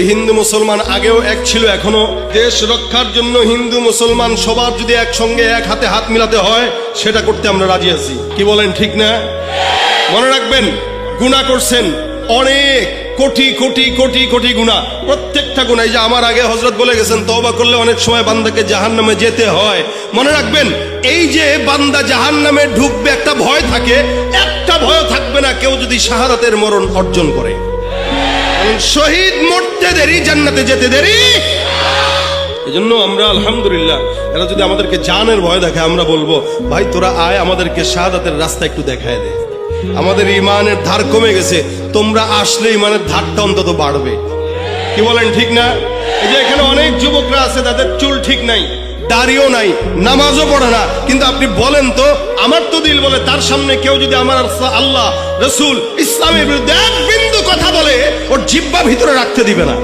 হিন্দু মুসলমান আগেও এক ছিল, এখনো। দেশ রক্ষার জন্য হিন্দু মুসলমান সবার যদি একসঙ্গে এক হাতে হাত মিলাতে হয়, সেটা করতে আমরা রাজি আছি। কি বলেন, ঠিক না? মনে রাখবেন, গুনাহ করছেন অনেক, কোটি কোটি কোটি কোটি গুনাহ, প্রত্যেকটা গুনাহ। এই যে আমার আগে হযরত বলে গেছেন, তওবা করলে অনেক সময় বান্দাকে জাহান্নামে যেতে হয়। মনে রাখবেন, এই যে বান্দা জাহান্নামে ঢুকবে একটা ভয় থাকে, একটা ভয় থাকবে না কেউ যদি শাহাদাতের মরণ অর্জন করে। শহীদ মরতে দেরি, জান্নাতে যেতে দেরি। এজন্য আমরা আলহামদুলিল্লাহ, এরা যদি আমাদেরকে জানের ভয় দেখে, আমরা বলবো, ভাই তোরা আয়, আমাদেরকে শাহাদাতের রাস্তা একটু দেখায় দে। আমাদের ইমানের ধার কমে গেছে, তোমরা আসলে ইমানের ধারটা অন্তত বাড়বে। কি বলেন, ঠিক না? এই যে এখানে অনেক যুবকরা আছে, তাদের চুল ঠিক নাই, দাড়িও নাই, নামাজও পড়ে না, কিন্তু আপনি বলেন তো, আমার তো দিল বলে তার সামনে কেউ যদি আমার আল্লাহ, রসুল, ইসলামের বিরুদ্ধে এক বিন্দু কথা বলে, ওর জিহ্বা ভিতরে রাখতে দিবে না।